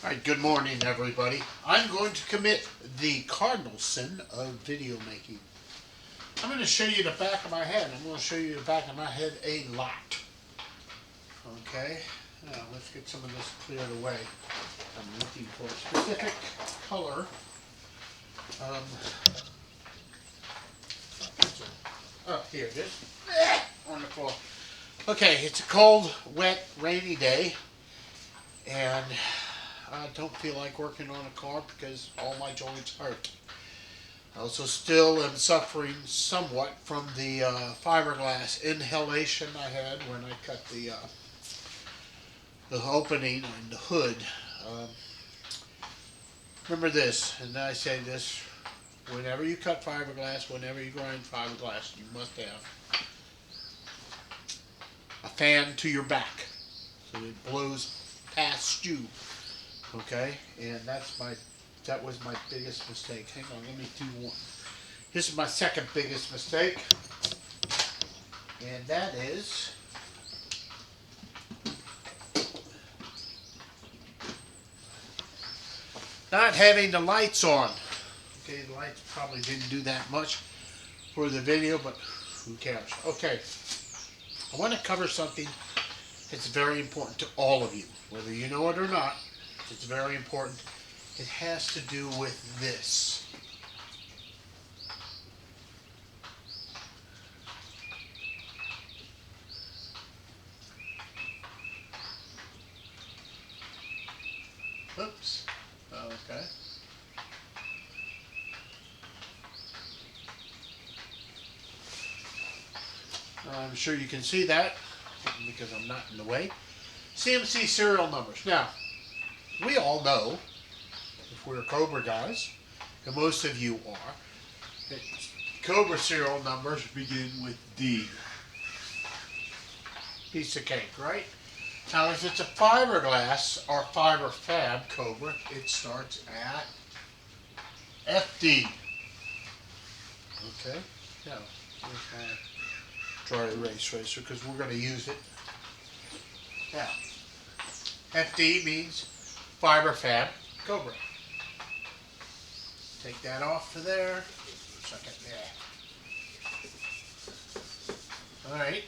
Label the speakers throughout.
Speaker 1: Alright, good morning everybody. I'm going to commit the cardinal sin of video making. I'm going to show you the back of my head. I'm going to show you the back of my head a lot. Okay, now let's get some of this cleared away. I'm looking for a specific color. Oh, here it is. On the floor. Okay, it's a cold, wet, rainy day. And I don't feel like working on a car because all my joints hurt. I also still am suffering somewhat from the fiberglass inhalation I had when I cut the opening in the hood. Remember this, and I say this, whenever you cut fiberglass, whenever you grind fiberglass, you must have a fan to your back so it blows past you. Okay, and that was my biggest mistake. Hang on, let me do one. This is my second biggest mistake, and that is not having the lights on. Okay, the lights probably didn't do that much for the video, but who cares? Okay, I want to cover something that's very important to all of you, whether you know it or not. It's very important. It has to do with this. Oops. Okay. I'm sure you can see that because I'm not in the way. CMC serial numbers. Now, we all know, if we're Cobra guys, and most of you are, that Cobra serial numbers begin with D. Piece of cake, right? Now, if it's a fiberglass or fiber fab Cobra, it starts at FD. Okay? Now, here's my dry erase eraser because we're going to use it. Now, FD means fiber fab Cobra. Take that off to there. Second, yeah. Alright.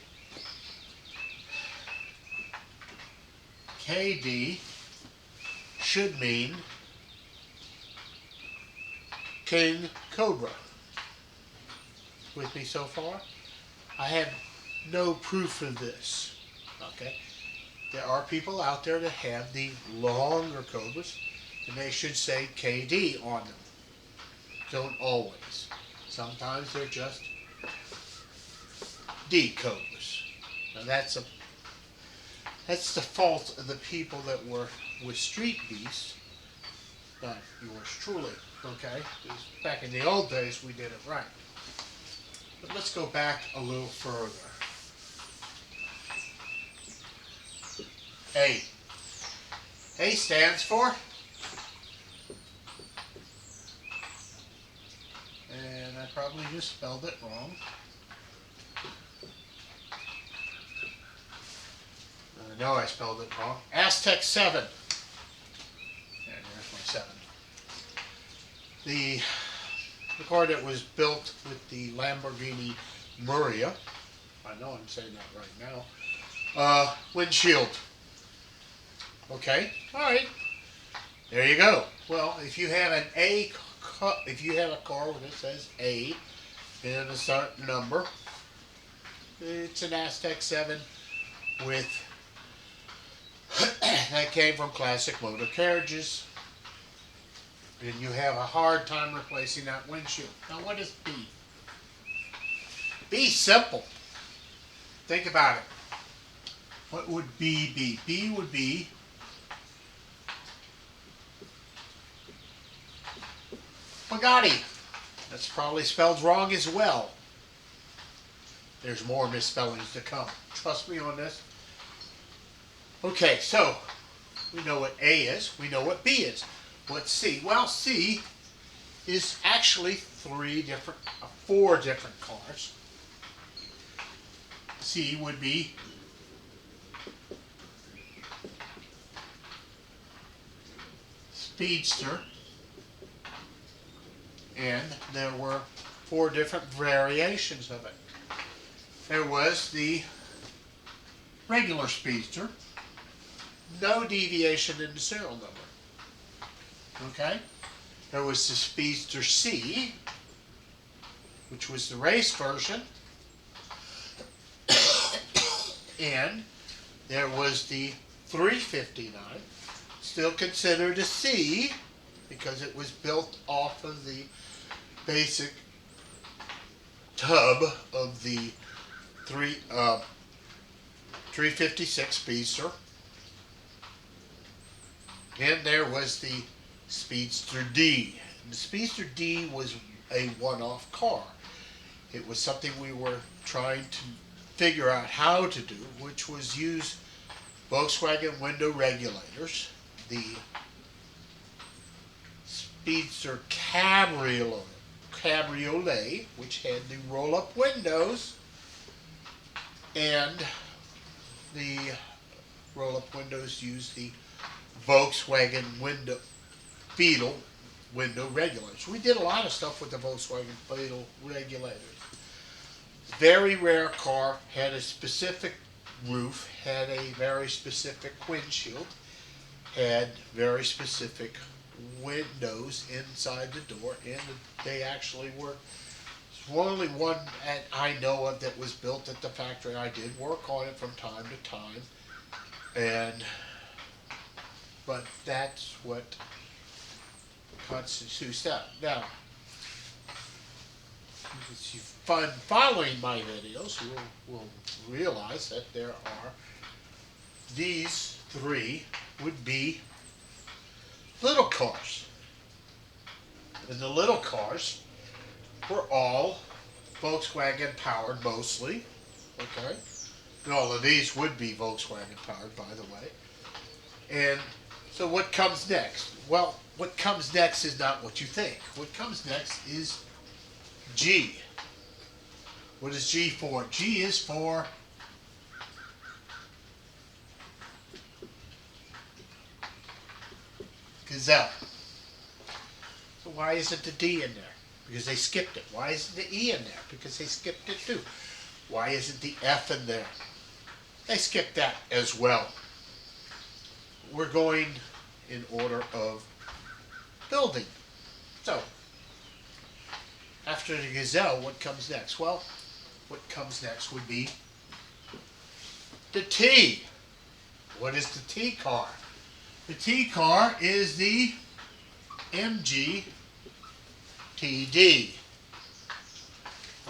Speaker 1: KD should mean King Cobra. With me so far? I have no proof of this. Okay? There are people out there that have the longer Cobras, and they should say KD on them. Don't always. Sometimes they're just D Cobras. Now that's the fault of the people that were with Street Beast, not yours truly. Okay? Because back in the old days we did it right. But let's go back a little further. A. A stands for, and I probably just spelled it wrong. I know I spelled it wrong. Aztec 7. And there's my 7. The car that was built with the Lamborghini Miura, I know I'm saying that right now, windshield. Okay, alright, there you go. Well, if you have a car that says A and a certain number, it's an Aztec 7 with, that came from Classic Motor Carriages, and you have a hard time replacing that windshield. Now what is B? B's simple. Think about it. What would B be? B would be Bugatti. That's probably spelled wrong as well. There's more misspellings to come. Trust me on this. Okay, so we know what A is. We know what B is. What's C? Well, C is actually four different cars. C would be Speedster, and there were 4 different variations of it. There was the regular Speedster, no deviation in the serial number. Okay? There was the Speedster C, which was the race version, and there was the 359, still considered a C because it was built off of the basic tub of the 356 Speedster. And there was the Speedster D. And the Speedster D was a one-off car. It was something we were trying to figure out how to do, which was use Volkswagen window regulators, the Speedster Cabriolet, which had the roll-up windows, and the roll-up windows used the Volkswagen Beetle window regulators. We did a lot of stuff with the Volkswagen Beetle regulators. Very rare car, had a specific roof, had a very specific windshield, had very specific windows inside the door, and they actually were only one that I know of that was built at the factory. I did work on it from time to time, but that's what constitutes that. Now, if you find following my videos, you will realize that there are these 3 would be little cars. And the little cars were all Volkswagen powered mostly. Okay? And all of these would be Volkswagen powered, by the way. And so what comes next? Well, what comes next is not what you think. What comes next is G. What is G for? G is for Gazelle. So why isn't the D in there? Because they skipped it. Why isn't the E in there? Because they skipped it too. Why isn't the F in there? They skipped that as well. We're going in order of building. So, after the Gazelle, what comes next? Well, what comes next would be the T. What is the T car? The T car is the MG TD.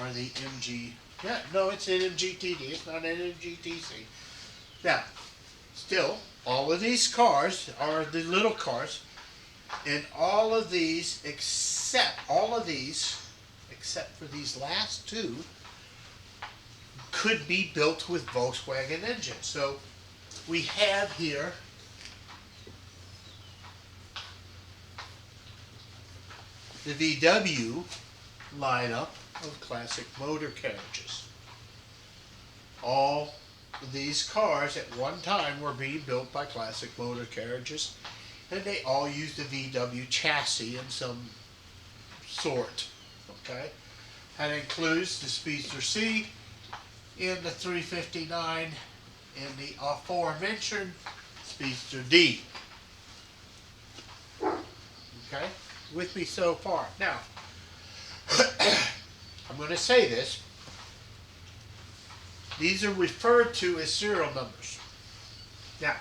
Speaker 1: Or the MG, yeah, no, it's an MGTD, it's not an MGTC. Now, still, all of these cars are the little cars, and all of these, except for these last 2, could be built with Volkswagen engines. So, we have here the VW lineup of classic motor carriages. All of these cars at one time were being built by classic motor carriages, and they all used the VW chassis in some sort. Okay? That includes the Speedster C and the 359 and the aforementioned Speedster D. Okay? With me so far. Now, I'm going to say this. These are referred to as serial numbers. Now,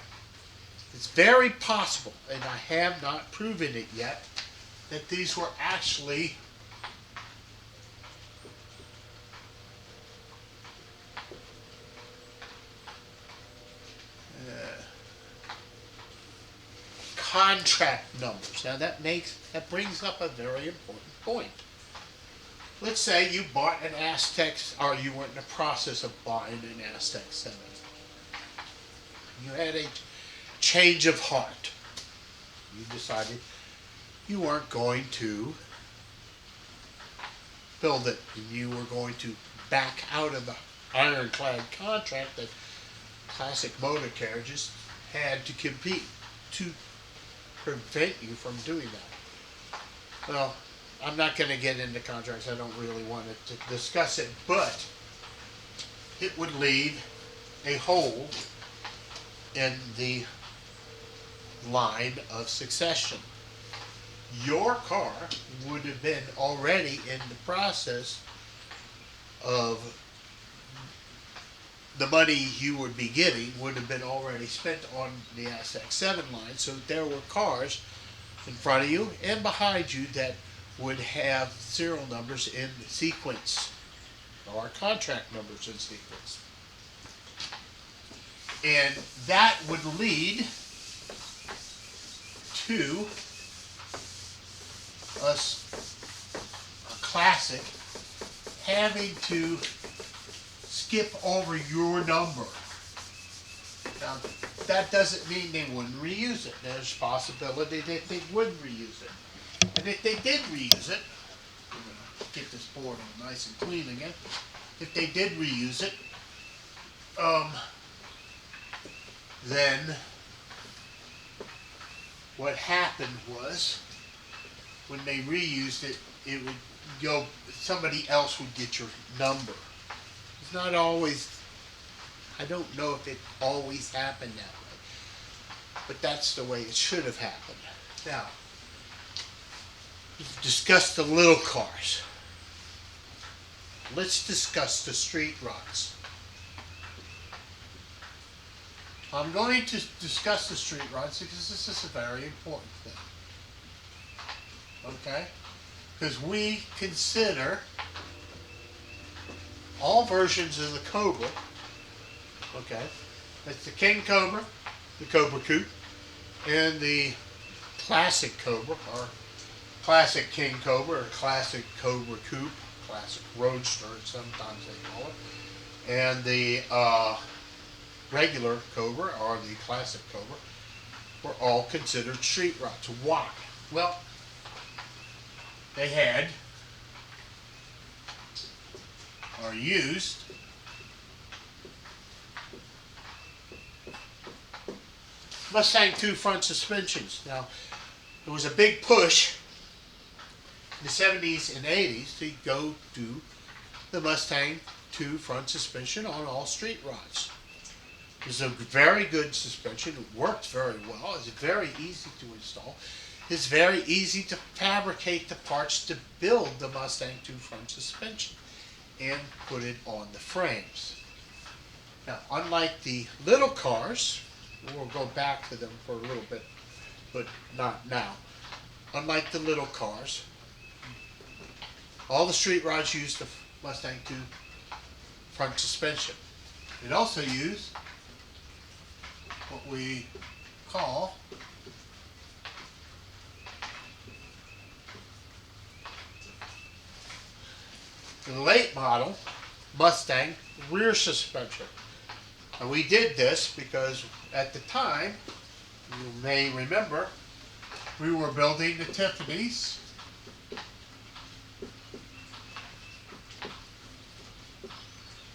Speaker 1: it's very possible, and I have not proven it yet, that these were actually contract numbers. Now that brings up a very important point. Let's say you bought an Aztec, or you were in the process of buying an Aztec 7. You had a change of heart. You decided you weren't going to build it. You were going to back out of the ironclad contract that classic motor carriages had to compete to prevent you from doing that. Well, I'm not going to get into contracts. I don't really want to discuss it, but it would leave a hole in the line of succession. Your car would have been already in the process of the money you would be getting would have been already spent on the SX7 line, so there were cars in front of you and behind you that would have serial numbers in sequence, or contract numbers in sequence. And that would lead to a classic having to skip over your number. Now, that doesn't mean they wouldn't reuse it. There's a possibility that they would reuse it. And if they did reuse it, I'm going to get this board all nice and clean again. If they did reuse it, then what happened was, when they reused it, it would go, somebody else would get your number. It's not always, I don't know if it always happened that way, but that's the way it should have happened. Now, we've discussed the little cars. Let's discuss the street rods. I'm going to discuss the street rods because this is a very important thing. Okay? Because we consider all versions of the Cobra, okay? It's the King Cobra, the Cobra Coupe, and the Classic Cobra, or Classic King Cobra, or Classic Cobra Coupe, Classic Roadster, sometimes they call it, and the regular Cobra, or the Classic Cobra, were all considered street rods. Why? Well, they had, or used, Mustang 2 front suspensions. Now, there was a big push in the 70s and 80s to go to the Mustang 2 front suspension on all street rods. It was a very good suspension. It worked very well. It's very easy to install. It's very easy to fabricate the parts to build the Mustang 2 front suspension and put it on the frames. Now, unlike the little cars, we'll go back to them for a little bit, but not now. Unlike the little cars, all the street rods used the Mustang 2 front suspension. It also used what we call the late model Mustang rear suspension. And we did this because at the time, you may remember, we were building the Tiffany's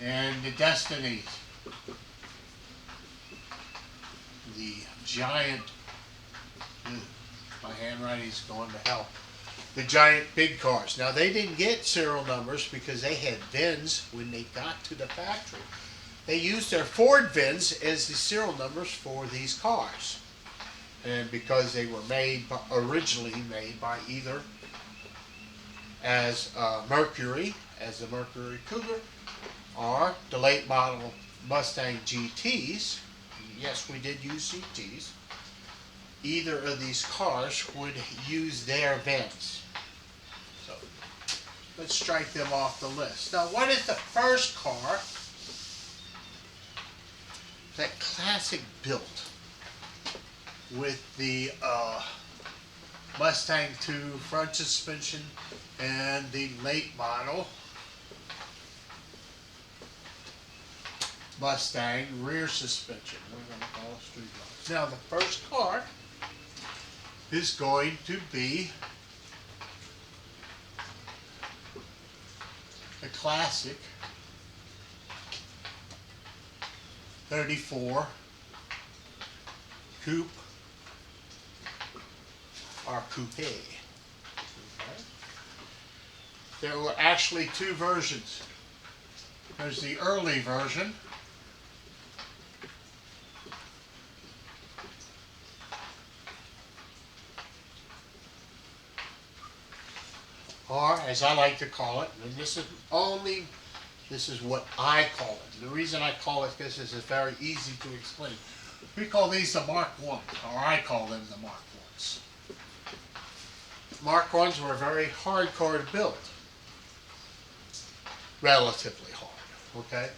Speaker 1: and the Destinies. The giant, my handwriting's going to hell. The giant big cars. Now, they didn't get serial numbers because they had VINs when they got to the factory. They used their Ford VINs as the serial numbers for these cars. And because they were originally made by either as Mercury, as the Mercury Cougar, or the late model Mustang GTs. Yes, we did use GTs. Either of these cars would use their VINs. So, let's strike them off the list. Now, what is the first car that Classic built with the Mustang 2 front suspension and the late model Mustang rear suspension? We're going to call it street rods. Now, the first car is going to be a Classic 34 Coupe our coupe. Okay. There were actually two versions. There's the early version, or as I like to call it, and this is what I call it. The reason I call it this is it's very easy to explain. We call these the Mark 1, or I call them the Mark 1s. Mark 1s were very hardcore to build. Relatively hard, okay?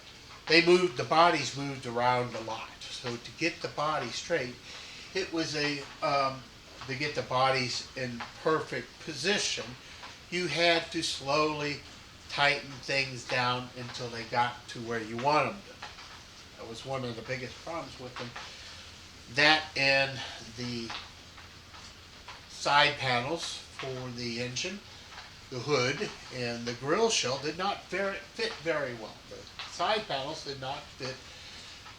Speaker 1: The bodies moved around a lot. So to get the body straight, it was to get the bodies in perfect position, you had to slowly tighten things down until they got to where you want them to. That was one of the biggest problems with them. That and the side panels for the engine, the hood, and the grill shell did not fit very well. The side panels did not fit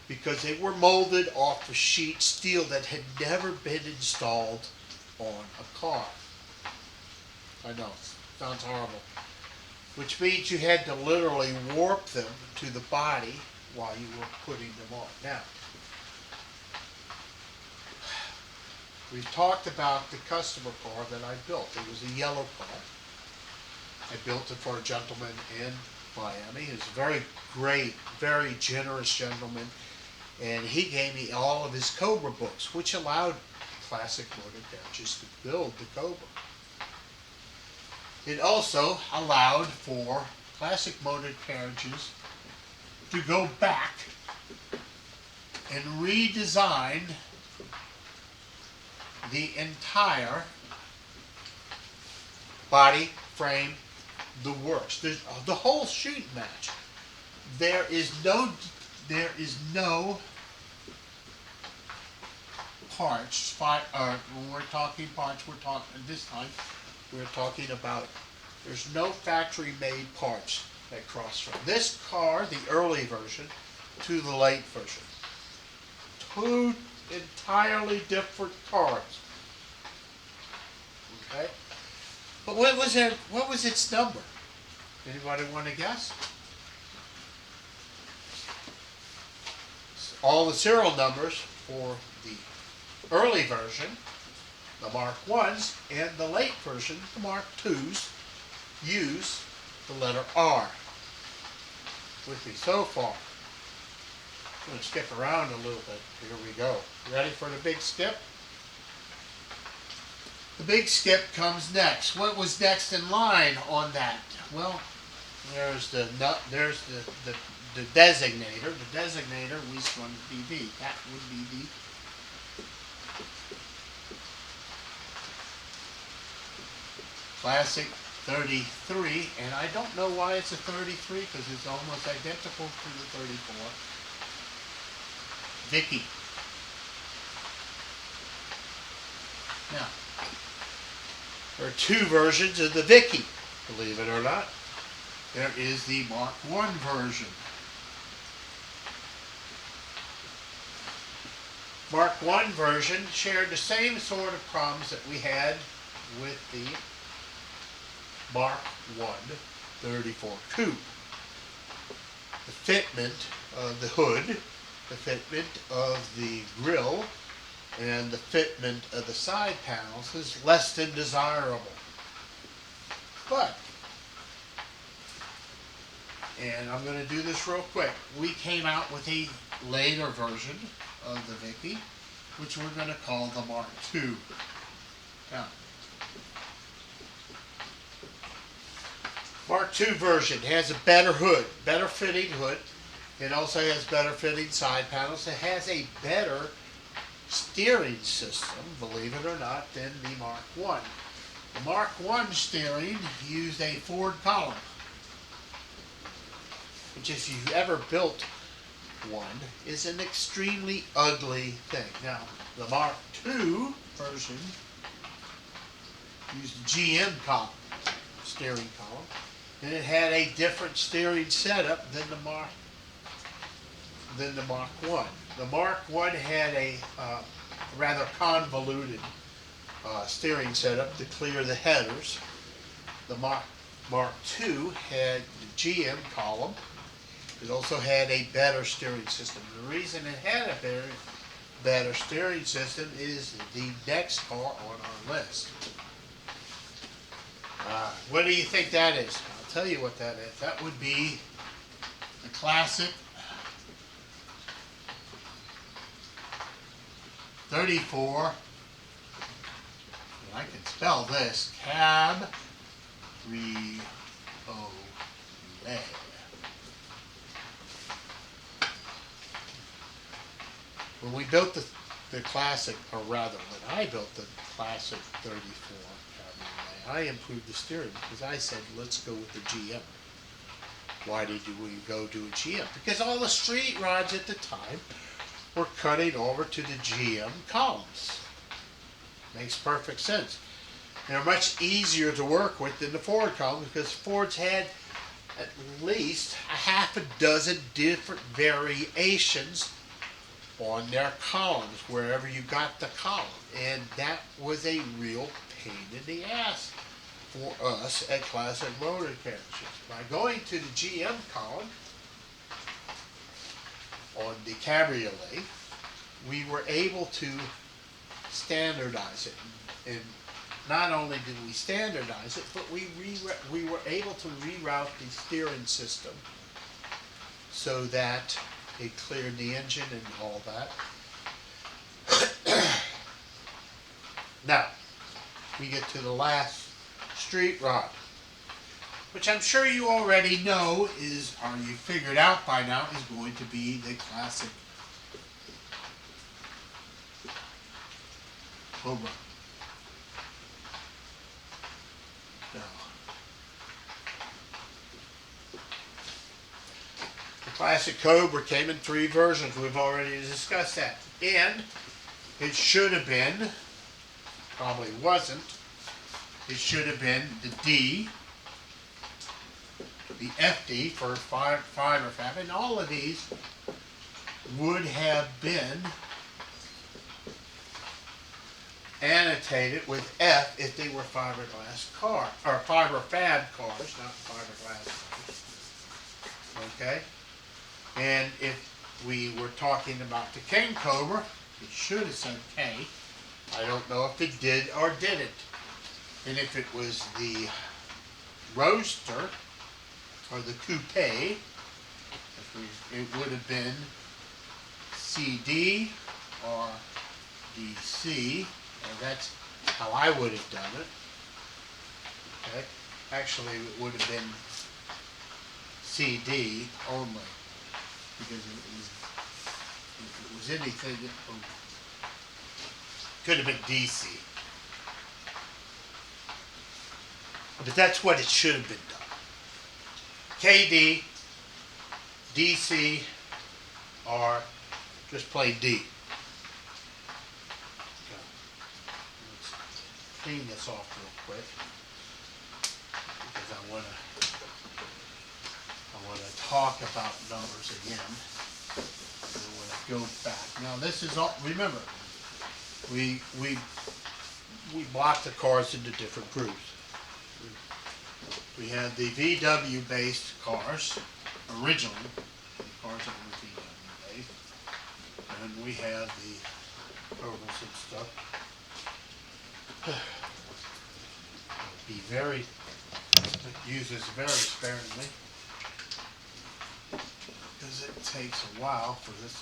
Speaker 1: because they were molded off of sheet steel that had never been installed on a car. I know, sounds horrible. Which means you had to literally warp them to the body while you were putting them on. Now, we've talked about the customer car that I built. It was a yellow car. I built it for a gentleman in Miami. He was a very great, very generous gentleman. And he gave me all of his Cobra books, which allowed Classic Motor Carriages to build the Cobra. It also allowed for Classic Motor Carriages to go back and redesign the entire body, frame, the works, the whole shooting match. There is no parts. When we're talking parts, we're talking about. There's no factory-made parts that cross from this car, the early version, to the late version. Two entirely different cars. Okay, but what was its number? Anybody want to guess? All the serial numbers for the early version, the Mark 1s, and the late version, the Mark 2s, use the letter R. With me so far. I'm going to skip around a little bit. Here we go. Ready for the big skip? The big skip comes next. What was next in line on that? Well, there's the designator. The designator was going to be the. That would be the Classic 33, and I don't know why it's a 33 because it's almost identical to the 34. Vicky. Now, there are two versions of the Vicky, believe it or not. There is the Mark 1 version. Mark 1 version shared the same sort of problems that we had with the Mark 1 34 Coupe. The fitment of the hood, the fitment of the grille, and the fitment of the side panels is less than desirable. But, and I'm going to do this real quick, we came out with a later version of the Vicky, which we're going to call the Mark II. Now, Mark II version has a better hood, better fitting hood. It also has better fitting side panels. It has a better steering system, believe it or not, than the Mark I. The Mark I steering used a Ford column, which if you've ever built one, is an extremely ugly thing. Now, the Mark II version used a GM column, steering column, and it had a different steering setup than the Mark I. The Mark I had a rather convoluted steering setup to clear the headers. The Mark II had the GM column. It also had a better steering system. The reason it had a better steering system is the next car on our list. What do you think that is? I'll tell you what that is. That would be the classic 34, and I can spell this, Cabriolet. When we built the classic, or rather, when I built the classic 34 Cabriolet, I improved the steering because I said, let's go with the GM. Why did we go to a GM? Because all the street rods at the time were cutting over to the GM columns. Makes perfect sense. They're much easier to work with than the Ford columns because Fords had at least a half a dozen different variations on their columns wherever you got the column, and that was a real pain in the ass for us at Classic Motor Carriages. By going to the GM column on the Cabriolet, we were able to standardize it, and not only did we standardize it, but we were able to reroute the steering system so that it cleared the engine and all that. Now, we get to the last street rod, which I'm sure you already know is, or you figured out by now, is going to be the classic Cobra. Now, the classic Cobra came in 3 versions. We've already discussed that. And it should have been, probably wasn't, it should have been the D, the FD for fiber fab, and all of these would have been annotated with F if they were fiberglass car, or fiber fab cars, not fiberglass cars. Okay? And if we were talking about the King Cobra, it should have said K. I don't know if it did or didn't. And if it was the Roadster or the Coupe, it would have been CD or DC. And that's how I would have done it. Okay? Actually, it would have been CD only, because if it was anything, it could have been DC. But that's what it should have been done. KD, DC, or just plain D. Let's clean this off real quick because I want to talk about numbers again. I want to go back. Now this is all. Remember, we blocked the cars into different groups. We had the VW based cars originally, the cars that were VW based, and we had the ovals and stuff. Use this very sparingly because it takes a while for this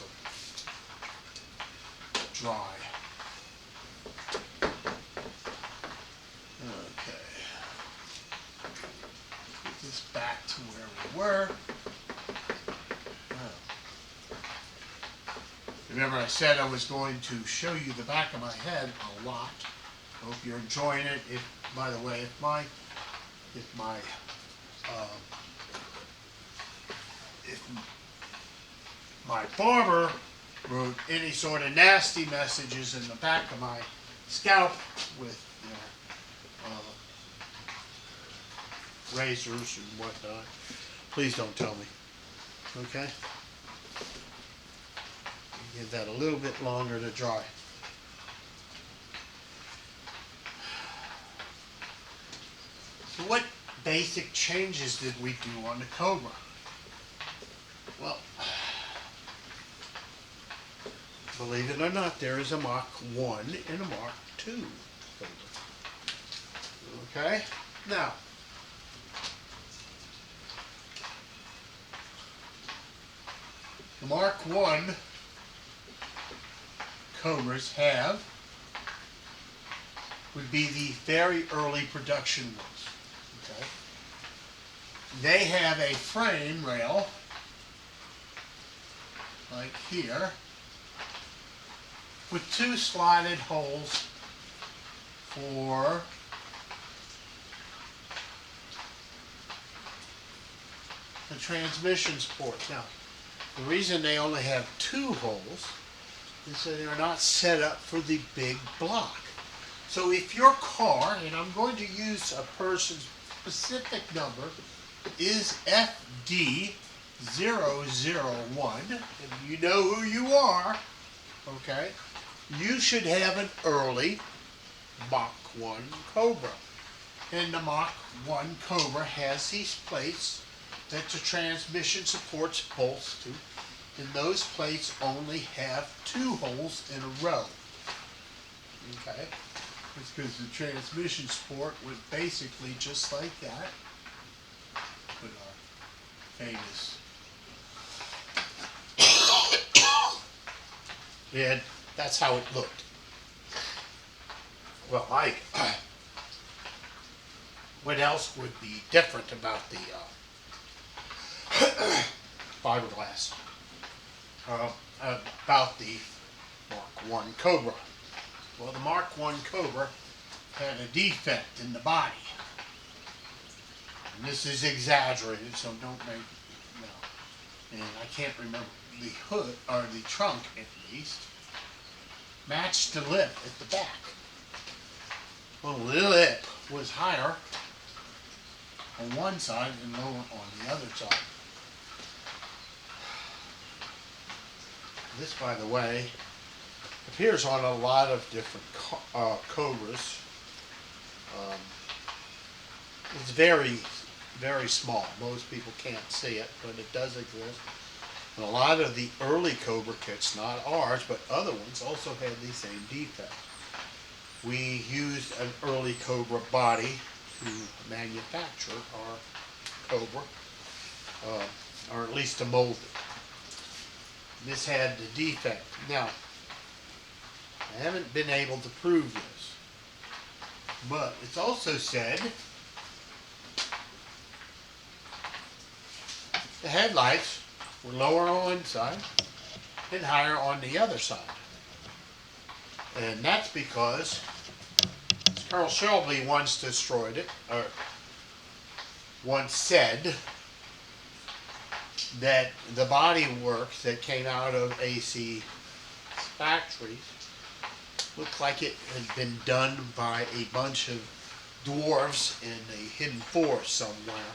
Speaker 1: to dry. Okay. Put this back to where we were. Remember I said I was going to show you the back of my head a lot. Hope you're enjoying it. If, by the way, if my barber wrote any sort of nasty messages in the back of my scalp with razors and whatnot, please don't tell me. Okay? Give that a little bit longer to dry. So what basic changes did we do on the Cobra? Well, believe it or not, there is a Mach 1 and a Mach 2 Cobra. Okay? Now, the Mark 1 Cobras would be the very early production ones. Okay? They have a frame rail, like here, with two slotted holes for the transmission support. Now, the reason they only have two holes is that they're not set up for the big block. So if your car, and I'm going to use a person's specific number, is FD001, and you know who you are, okay, you should have an early Mach 1 Cobra. And the Mach 1 Cobra has these plates that the transmission supports bolts to, and those plates only have two holes in a row. Okay? It's because the transmission support went basically just like that. Put our famous. And that's how it looked. Well, what else would be different about the fiberglass? About the Mark 1 Cobra. Well, the Mark 1 Cobra had a defect in the body. And this is exaggerated, so don't make, and I can't remember, the hood, or the trunk at least, matched the lip at the back. Well, the lip was higher on one side and lower on the other side. This, by the way, appears on a lot of different Cobras. It's very, very small. Most people can't see it, but it does exist. And a lot of the early Cobra kits, not ours, but other ones, also had the same defect. We used an early Cobra body to manufacture our Cobra, or at least to mold it. This had the defect. Now, I haven't been able to prove this, but it's also said the headlights were lower on one side and higher on the other side. And that's because Carl Shelby once destroyed it, or once said that the body work that came out of AC factories looked like it had been done by a bunch of dwarves in a hidden forest somewhere,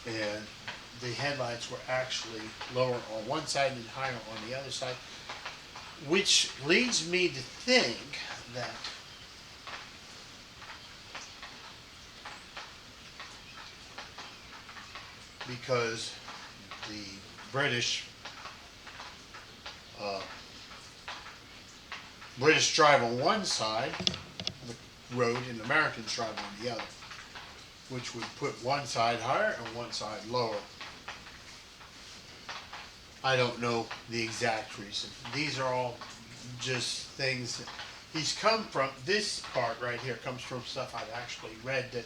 Speaker 1: and the headlights were actually lower on one side and higher on the other side, which leads me to think that because the British drive on one side of the road and Americans drive on the other, which would put one side higher and one side lower. I don't know the exact reason. These are all just things that he's come from. This part right here comes from stuff I've actually read that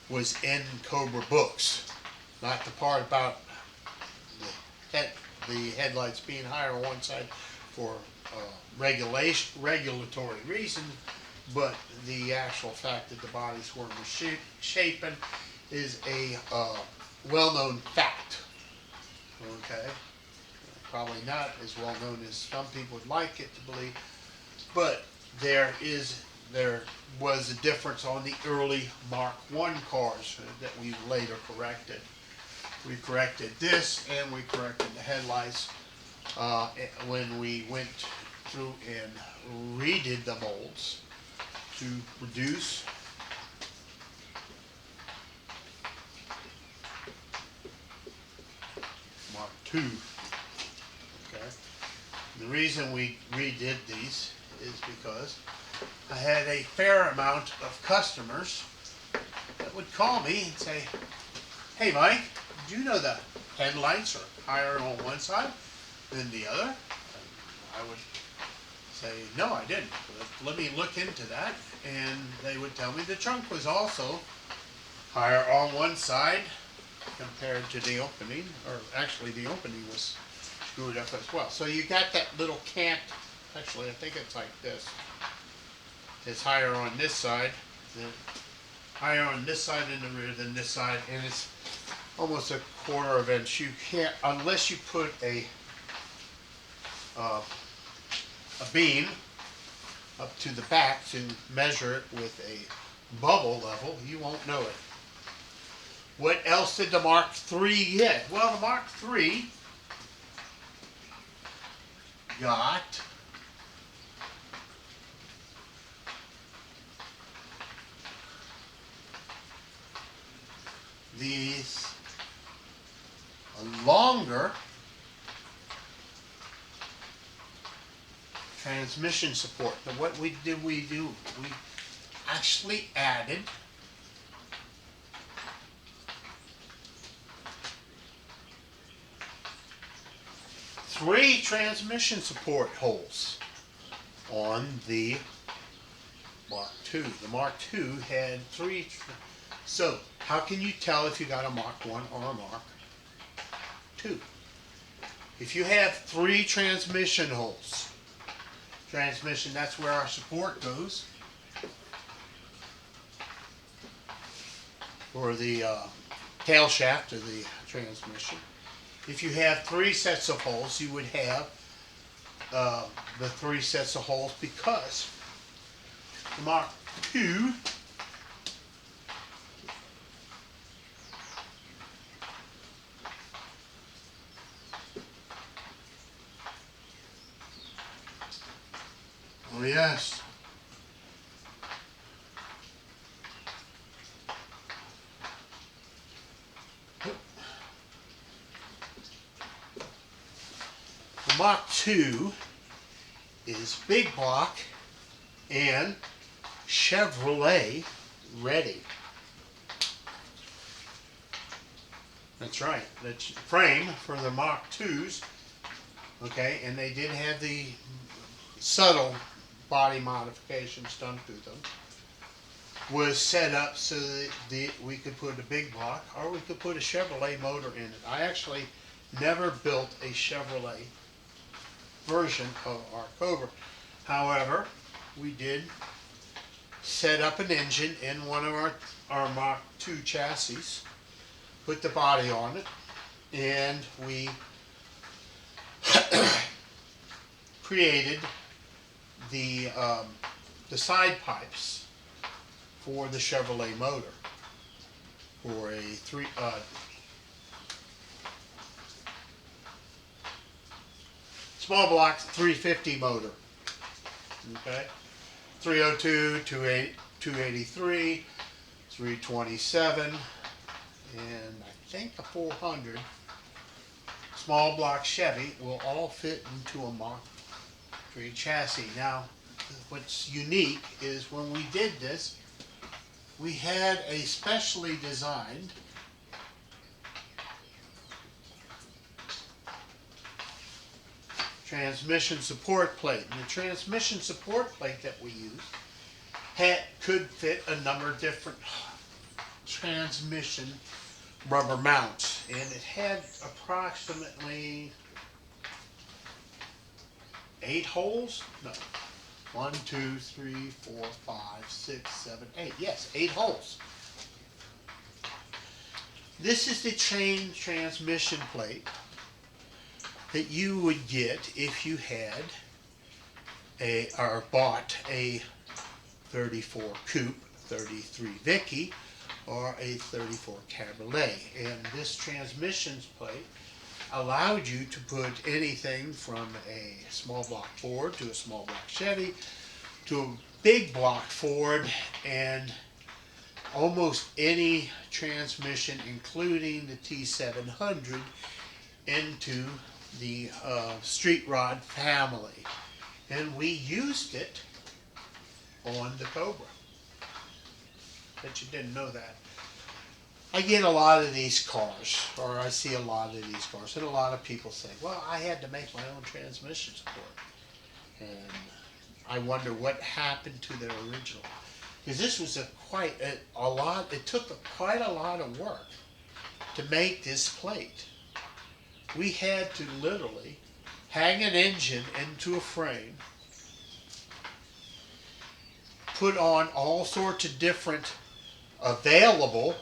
Speaker 1: was in Cobra books. Not the part about the headlights being higher on one side for regulatory reasons, but the actual fact that the bodies were misshapen is a well-known fact. Okay, probably not as well known as some people would like it to believe, but there was a difference on the early Mark 1 cars that we later corrected. We corrected this, and we corrected the headlights when we went through and redid the molds to produce 2. Okay. The reason we redid these is because I had a fair amount of customers that would call me and say, "Hey Mike, did you know the headlights are higher on one side than the other?" And I would say, "No, I didn't. Let me look into that." And they would tell me the trunk was also higher on one side compared to the opening, or actually the opening was screwed up as well. So you got that little cant, actually I think it's like this. It's higher on this side, higher on this side in the rear than this side, and it's almost a quarter of an inch. You can't, unless you put a beam up to the back to measure it with a bubble level, you won't know it. What else did the Mark III get? Well, the Mark III got these longer transmission support. Now what did we do? We actually added three transmission support holes on the Mark II. The Mark II had three. So how can you tell if you got a Mark I or a Mark II? If you have three transmission holes, transmission, that's where our support goes for the tail shaft of the transmission. If you have three sets of holes, you would have the three sets of holes, because the Mark II oh yes. The Mark II is big block and Chevrolet ready. That's right. The frame for the Mark IIs, okay, and they did have the subtle body modifications done to them, was set up so that we could put a big block or we could put a Chevrolet motor in it. I actually never built a Chevrolet version of our Cobra. However, we did set up an engine in one of our Mark II chassis, put the body on it, and we created the side pipes for the Chevrolet motor for a small block 350 motor. Okay, 302, 283, 327, and I think a 400 small block Chevy will all fit into a Mark III chassis. Now, what's unique is when we did this, we had a specially designed transmission support plate. And the transmission support plate that we used could fit a number of different transmission rubber mounts, and it had approximately 8 holes. No, 1, 2, 3, 4, 5, 6, 7, 8. Yes, 8 holes. This is the chain transmission plate that you would get if you had or bought a 34 Coupe, 33 Vicky, or a 34 Cabriolet. And this transmissions plate allowed you to put anything from a small block Ford to a small block Chevy to a big block Ford, and almost any transmission, including the T700, into the street rod family, and we used it on the Cobra. Bet you didn't know that. I get a lot of these cars, or I see a lot of these cars, and a lot of people say, well, I had to make my own transmission support. And I wonder what happened to their original. Because this was a lot, it took quite a lot of work to make this plate. We had to literally hang an engine into a frame, put on all sorts of different available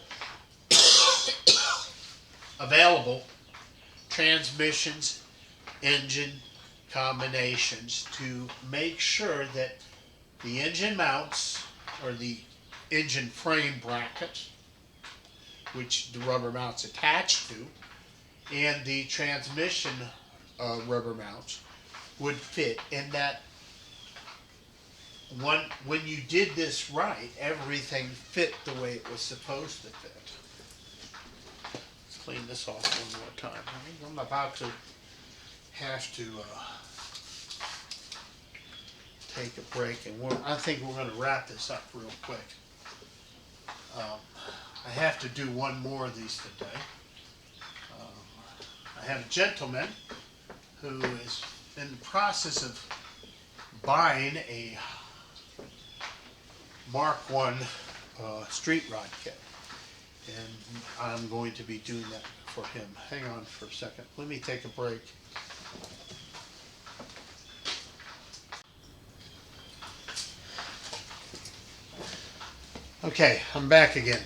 Speaker 1: transmissions, engine combinations to make sure that the engine mounts, or the engine frame brackets, which the rubber mounts attached to, and the transmission rubber mounts would fit, and that when you did this right, everything fit the way it was supposed to fit. Let's clean this off one more time. I'm about to have to take a break, and I think we're going to wrap this up real quick. I have to do one more of these today. I have a gentleman who is in the process of buying a Mark I street rod kit, and I'm going to be doing that for him. Hang on for a second. Let me take a break. Okay, I'm back again.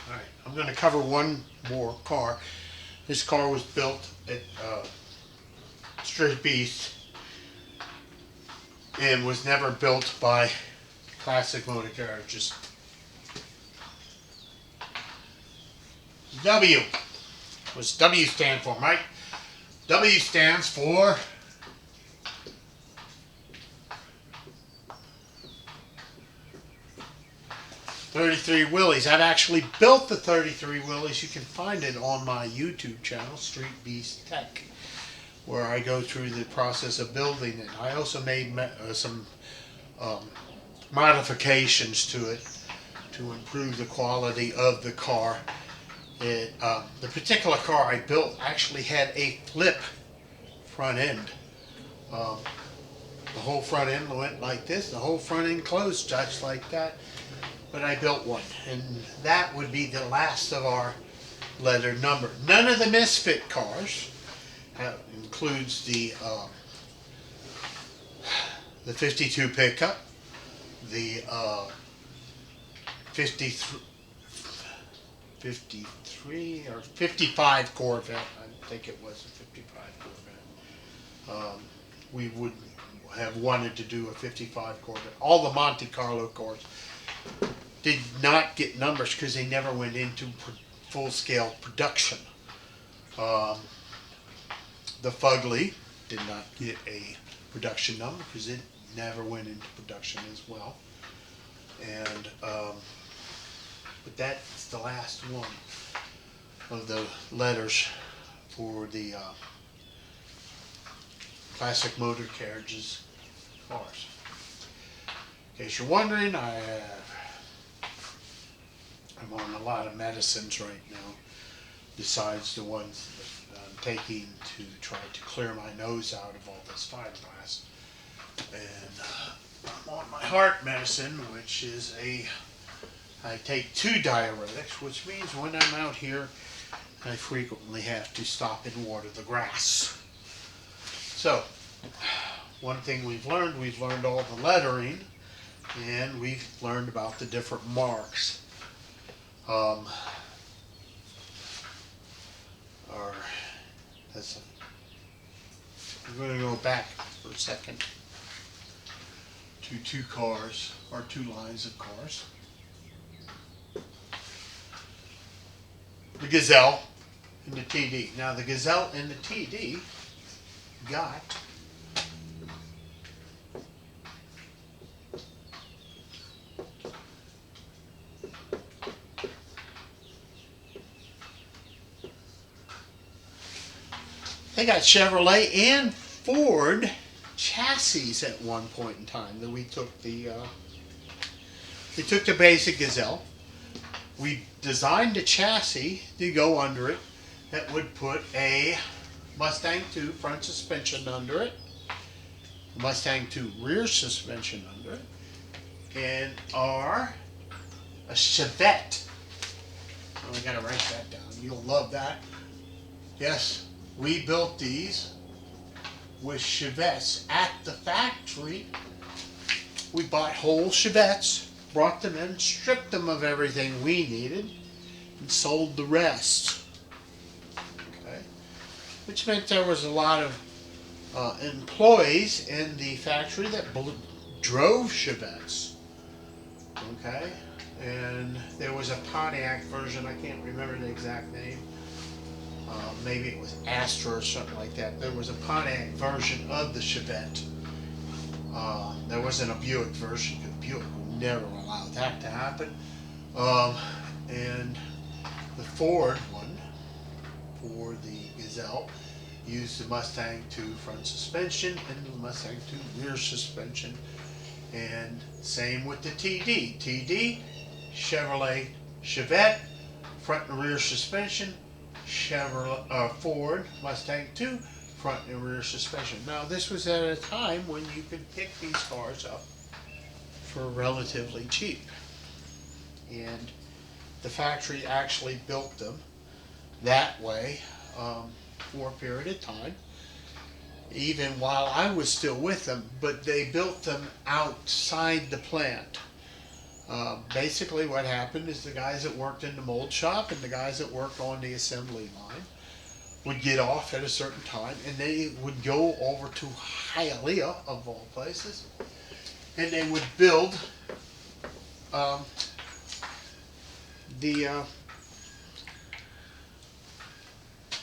Speaker 1: Alright, I'm going to cover one more car. This car was built at Street Beast and was never built by Classic Motor Carriages. W. What's W stand for, Mike? W stands for 33 Willies. I've actually built the 33 Willies. You can find it on my YouTube channel, Street Beast Tech, where I go through the process of building it. I also made some modifications to it to improve the quality of the car. The particular car I built actually had a flip front end. The whole front end went like this. The whole front end closed just like that. But I built one, and that would be the last of our letter number. None of the Misfit cars includes the 52 pickup, the 53 or 55 Corvette. I think it was a 55 Corvette. We would have wanted to do a 55 Corvette. All the Monte Carlo cars did not get numbers because they never went into full-scale production. The Fugly did not get a production number because it never went into production as well. And but that's the last one of the letters for the Classic Motor Carriages cars. In case you're wondering, I'm on a lot of medicines right now, besides the ones that I'm taking to try to clear my nose out of all this fiberglass. And I'm on my heart medicine, which is I take 2 diuretics, which means when I'm out here, I frequently have to stop and water the grass. So, one thing we've learned all the lettering, and we've learned about the different marks. We're going to go back for a second to 2 cars, or 2 lines of cars. The Gazelle and the TD. Now the Gazelle and the TD got They got Chevrolet and Ford chassis at one point in time. Then we took the basic Gazelle. We designed a chassis to go under it that would put a Mustang 2 front suspension under it, Mustang 2 rear suspension under it, and a Chevette. Oh, I gotta write that down. You'll love that. Yes, we built these with Chevettes at the factory. We bought whole Chevettes, brought them in, stripped them of everything we needed, and sold the rest. Okay, which meant there was a lot of employees in the factory that drove Chevettes. Okay, and there was a Pontiac version. I can't remember the exact name. Maybe it was Astra or something like that. There was a Pontiac version of the Chevette. There wasn't a Buick version, because Buick would never allow that to happen. And the Ford one, for the Gazelle, used the Mustang 2 front suspension and the Mustang 2 rear suspension. And same with the TD. TD, Chevrolet, Chevette, front and rear suspension. Ford Mustang 2 front and rear suspension. Now this was at a time when you could pick these cars up for relatively cheap, and the factory actually built them that way for a period of time, even while I was still with them, but they built them outside the plant. Basically what happened is the guys that worked in the mold shop and the guys that worked on the assembly line would get off at a certain time, and they would go over to Hialeah, of all places, and they would build the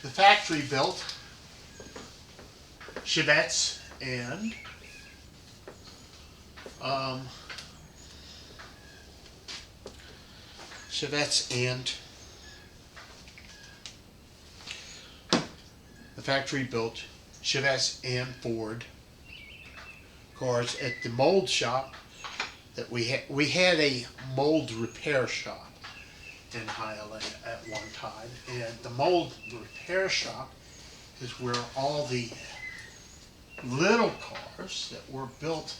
Speaker 1: factory built Chevettes and the factory built Chevettes and Ford cars at the mold shop that we had. We had a mold repair shop in Hialeah at one time, and the mold repair shop is where all the little cars that were built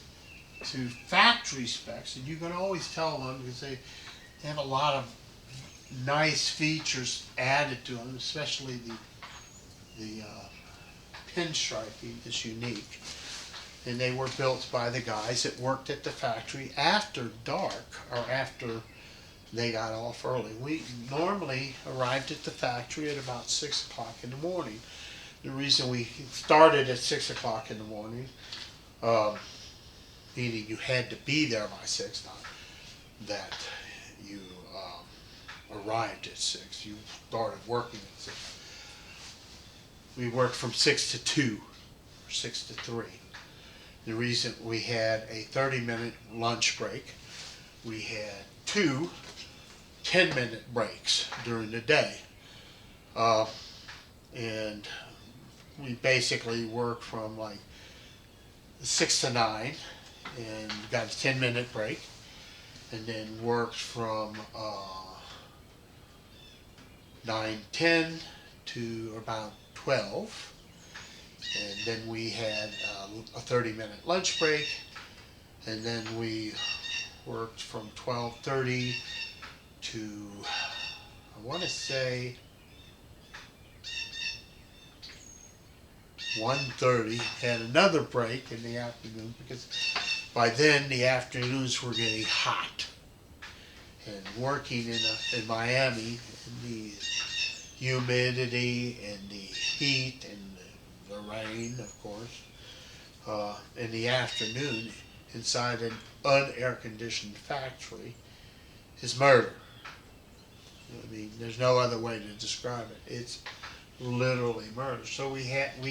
Speaker 1: to factory specs, and you can always tell them because they have a lot of nice features added to them, especially the pinstriping is unique. And they were built by the guys that worked at the factory after dark, or after they got off early. We normally arrived at the factory at about 6 o'clock in the morning. The reason we started at 6 o'clock in the morning, meaning you had to be there by 6, not that you arrived at 6. You started working at 6. We worked from 6 to 2, or 6 to 3. The reason we had a 30-minute lunch break, we had 2 10-minute breaks during the day. And we basically worked from like 6 to 9 and got a 10-minute break, and then worked from 9:10 to about 12, and then we had a 30-minute lunch break, and then we worked from 12:30 to, I want to say, 1:30, had another break in the afternoon, because by then the afternoons were getting hot. And working in Miami, in the humidity and the heat and the rain, of course, in the afternoon inside an unair-conditioned factory is murder. I mean, there's no other way to describe it. It's literally murder. So we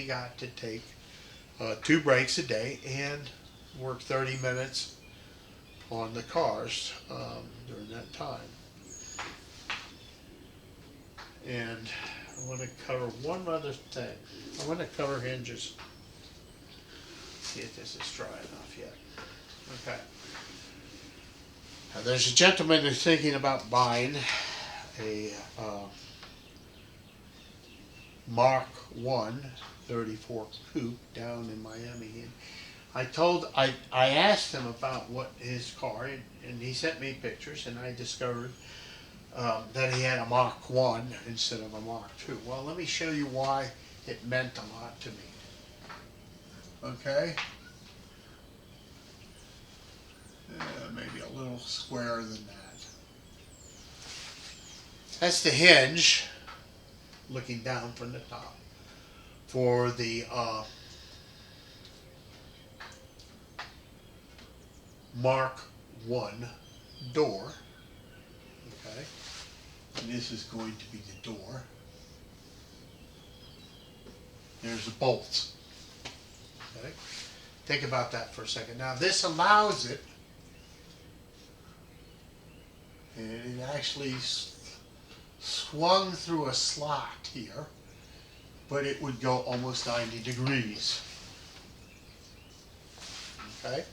Speaker 1: got to take 2 breaks a day and work 30 minutes on the cars during that time. And I want to cover one other thing. I want to cover hinges. See if this is dry enough yet. Okay. Now, there's a gentleman who's thinking about buying a Mark 1 34 Coupe down in Miami. And I asked him about what his car, and he sent me pictures, and I discovered that he had a Mark 1 instead of a Mark 2. Well, let me show you why it meant a lot to me. Okay? Maybe a little squarer than that. That's the hinge, looking down from the top, for the Mark 1 door. Okay? And this is going to be the door. There's the bolts. Okay? Think about that for a second. Now this allows it, and it actually swung through a slot here, but it would go almost 90 degrees. Okay?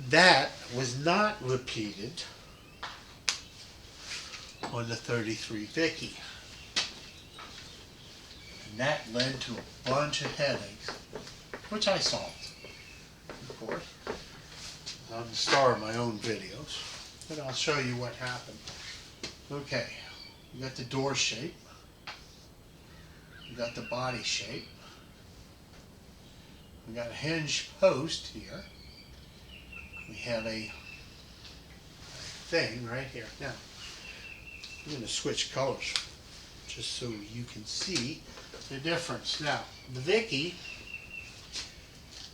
Speaker 1: That was not repeated on the 33 Vicky. And that led to a bunch of headaches, which I solved, of course. I'm the star of my own videos, but I'll show you what happened. Okay, you got the door shape, you got the body shape, we got a hinge post here, we have a thing right here. Now, I'm going to switch colors just so you can see the difference. Now, the Vicky,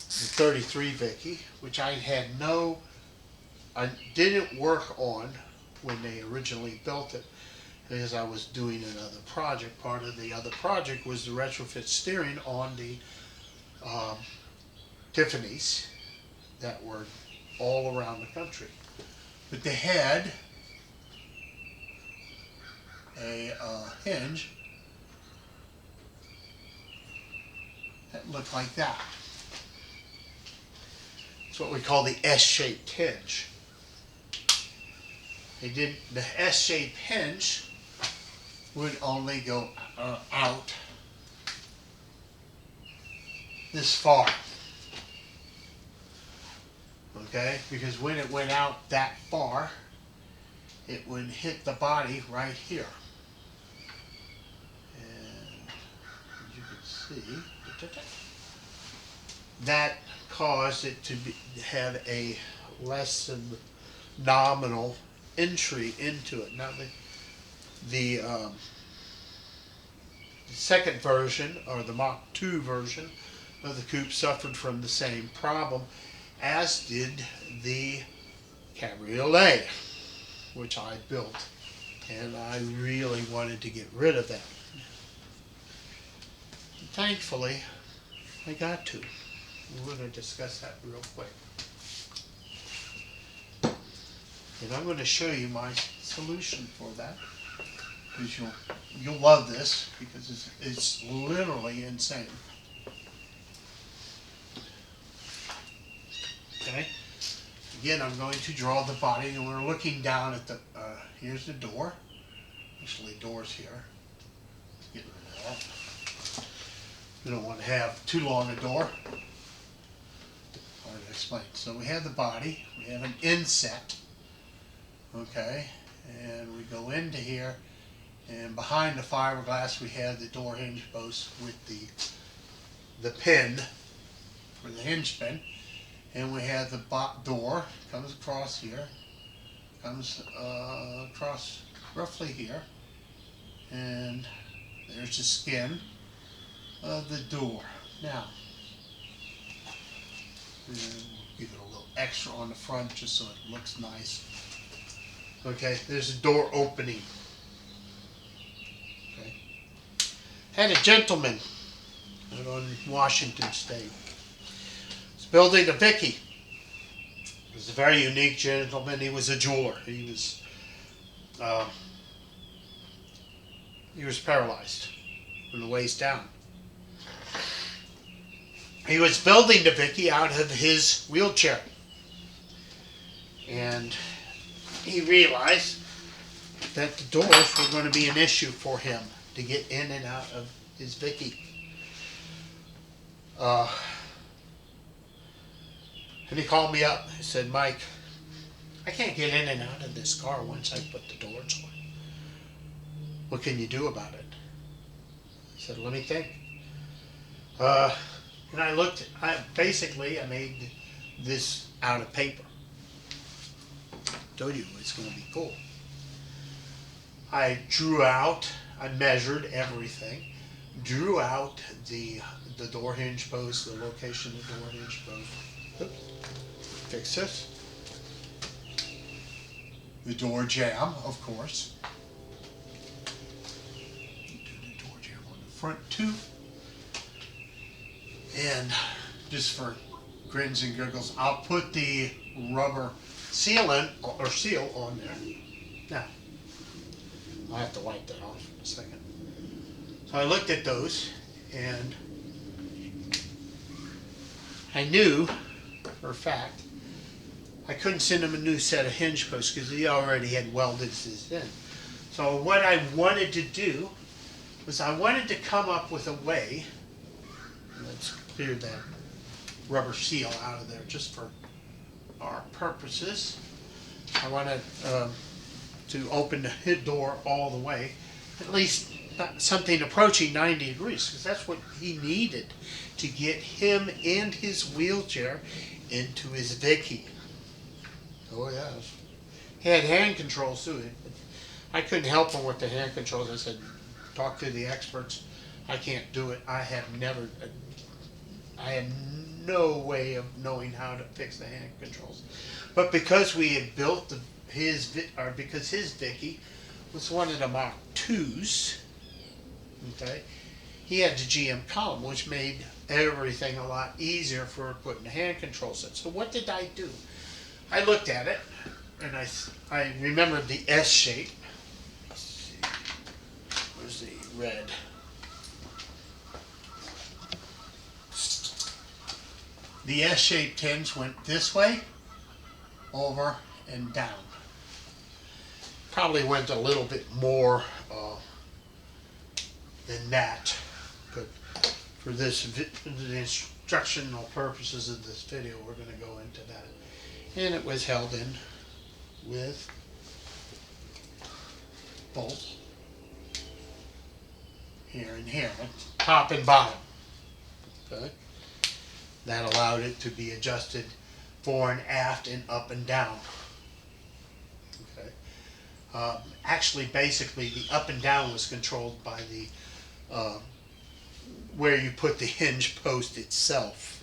Speaker 1: the 33 Vicky, which I didn't work on when they originally built it, because I was doing another project. Part of the other project was the retrofit steering on the Tiffany's that were all around the country. But they had a hinge that looked like that. It's what we call the S-shaped hinge. The S-shaped hinge would only go out this far. Okay? Because when it went out that far, it would hit the body right here. And as you can see, that caused it to have a less than nominal entry into it. Now the second version, or the Mach 2 version of the coupe, suffered from the same problem, as did the Cabriolet, which I built, and I really wanted to get rid of that. And thankfully, I got to. We're going to discuss that real quick. And I'm going to show you my solution for that, because you'll love this, because it's literally insane. Okay. Again, I'm going to draw the body, and we're looking down at the. Here's the door. Actually, doors here. Let's get rid of that. We don't want to have too long a door. Hard to explain. So we have the body. We have an inset. Okay, and we go into here, and behind the fiberglass we have the door hinge post with the pin for the hinge pin, and we have the door comes across here, comes across roughly here, and there's the skin of the door. Now, we'll give it a little extra on the front just so it looks nice. Okay, there's a door opening. Okay. Had a gentleman out on Washington State. Was building a Vicky. He was a very unique gentleman. He was a jeweler. He was He was paralyzed from the waist down. He was building the Vicky out of his wheelchair. And he realized that the doors were going to be an issue for him to get in and out of his Vicky. And he called me up. He said, Mike, I can't get in and out of this car once I put the doors on. What can you do about it? I said, let me think. And I looked, I made this out of paper. Told you it's going to be cool. I drew out, I measured everything, drew out the door hinge post, the location of the door hinge post. Oops. Fix this. The door jamb, of course. Do the door jamb on the front too. And just for grins and giggles, I'll put the rubber seal on there. Now, I'll have to wipe that off in a second. So I looked at those, and I knew for a fact I couldn't send him a new set of hinge posts because he already had welded this in. So what I wanted to do was I wanted to come up with a way, let's clear that rubber seal out of there just for our purposes. I wanted to open the hood door all the way, at least something approaching 90 degrees, because that's what he needed to get him and his wheelchair into his Vicky. Oh yes. He had hand controls too. I couldn't help him with the hand controls. I said, talk to the experts. I can't do it. I have no way of knowing how to fix the hand controls. But because we had built his Vicky was one of the Mach 2s, okay, he had the GM column, which made everything a lot easier for putting the hand controls in. So what did I do? I looked at it, and I remembered the S shape. Let's see, where's the red? The S-shaped hinge went this way, over, and down. Probably went a little bit more than that, but for the instructional purposes of this video, we're going to go into that. And it was held in with bolts here and here, top and bottom. Okay. That allowed it to be adjusted fore and aft and up and down. Okay. Actually, basically, the up and down was controlled by the where you put the hinge post itself.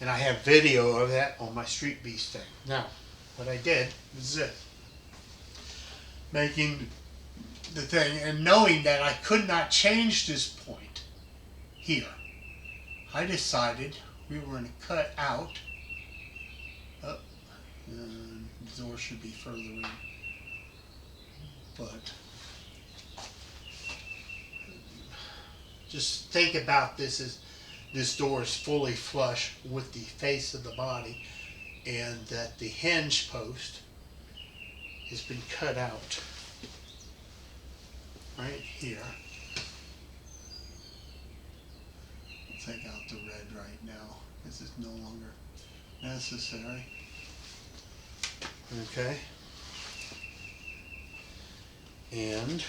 Speaker 1: And I have video of that on my Street Beast thing. Now, what I did was this. Making the thing, and knowing that I could not change this point here, I decided we were going to cut out, and the door should be further in, but just think about this as this door is fully flush with the face of the body, and that the hinge post has been cut out right here. Take out the red right now. This is no longer necessary. Okay. And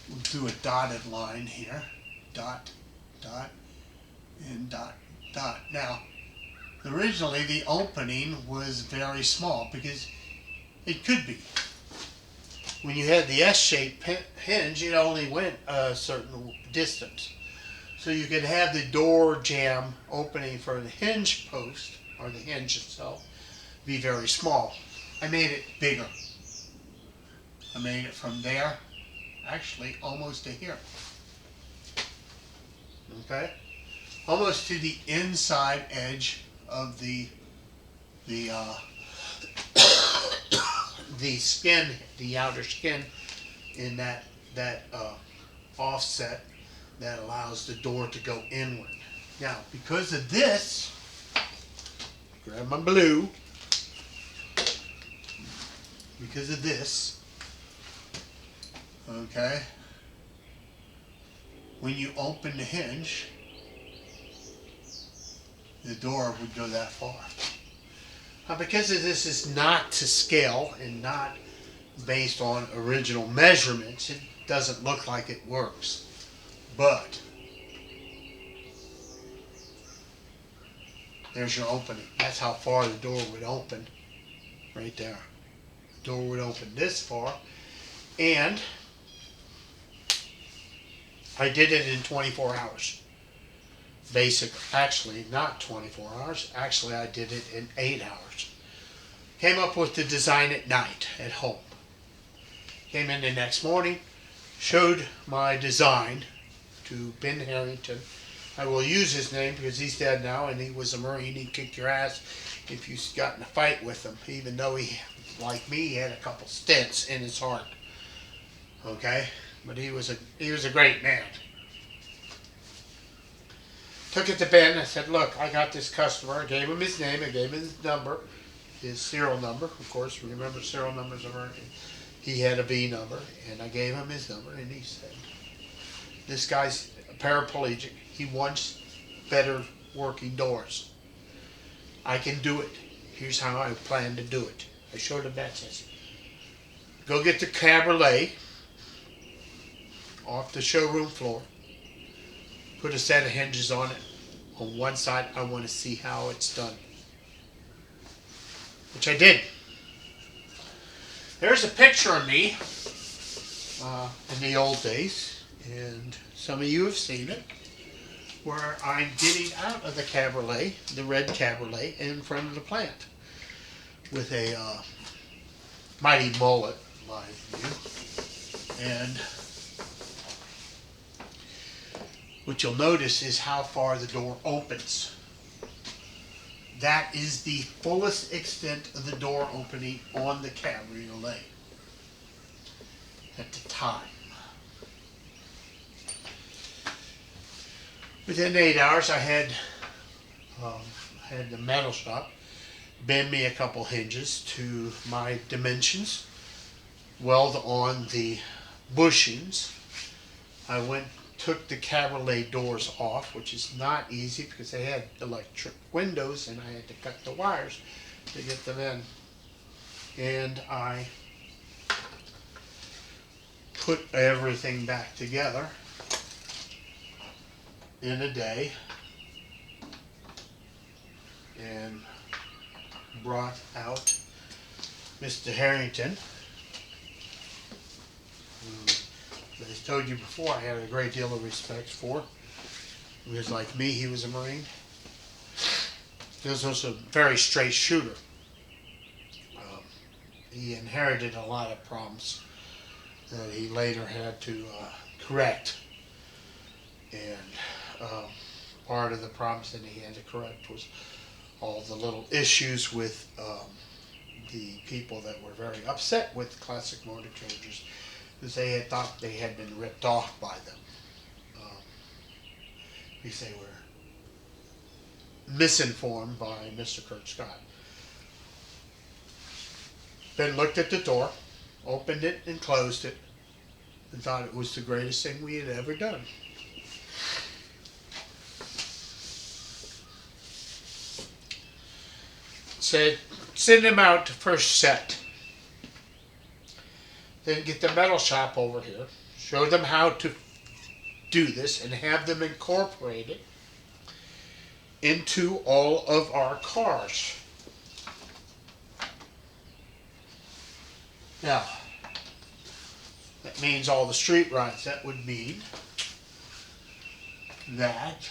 Speaker 1: we'll do a dotted line here. Dot, dot, and dot, dot. Now, originally the opening was very small because it could be. When you had the S-shaped hinge, it only went a certain distance. So you could have the door jamb opening for the hinge post, or the hinge itself, be very small. I made it bigger. I made it from there, actually almost to here. Okay? Almost to the inside edge of the the skin, the outer skin in that offset that allows the door to go inward. Now, because of this, grab my blue. Because of this, okay, when you open the hinge, the door would go that far. Now, because of this is not to scale and not based on original measurements, it doesn't look like it works. But there's your opening. That's how far the door would open, right there. The door would open this far, and I did it in 24 hours. Basically, actually not 24 hours. Actually, I did it in 8 hours. Came up with the design at night at home. Came in the next morning, showed my design to Ben Harrington. I will use his name because he's dead now, and he was a Marine. He'd kick your ass if you got in a fight with him, even though he, like me, he had a couple stents in his heart. Okay? But he was a great man. Took it to Ben. I said, look, I got this customer. I gave him his name. I gave him his number, his serial number. Of course, remember serial numbers are very... He had a V number, and I gave him his number, and he said, this guy's a paraplegic. He wants better working doors. I can do it. Here's how I plan to do it. I showed him that. Says, go get the cabriolet off the showroom floor. Put a set of hinges on it. On one side, I want to see how it's done. Which I did. There's a picture of me in the old days, and some of you have seen it, where I'm getting out of the cabriolet, the red cabriolet, in front of the plant with a mighty mullet, in my view. And what you'll notice is how far the door opens. That is the fullest extent of the door opening on the cabriolet at the time. Within 8 hours, I had the metal shop bend me a couple hinges to my dimensions, weld on the bushings. I took the cabriolet doors off, which is not easy because they had electric windows and I had to cut the wires to get them in. And I put everything back together in a day and brought out Mr. Harrington, who, as I told you before, I had a great deal of respect for. Because like me, he was a Marine. He was also a very straight shooter. He inherited a lot of problems that he later had to correct. And part of the problems that he had to correct was all the little issues with the people that were very upset with classic motor carriages, because they had thought they had been ripped off by them. Because they were misinformed by Mr. Kurt Scott. Ben looked at the door, opened it and closed it, and thought it was the greatest thing we had ever done. Said, send him out to first set. Then get the metal shop over here, show them how to do this, and have them incorporate it into all of our cars. Now, that means all the street rides. That would mean that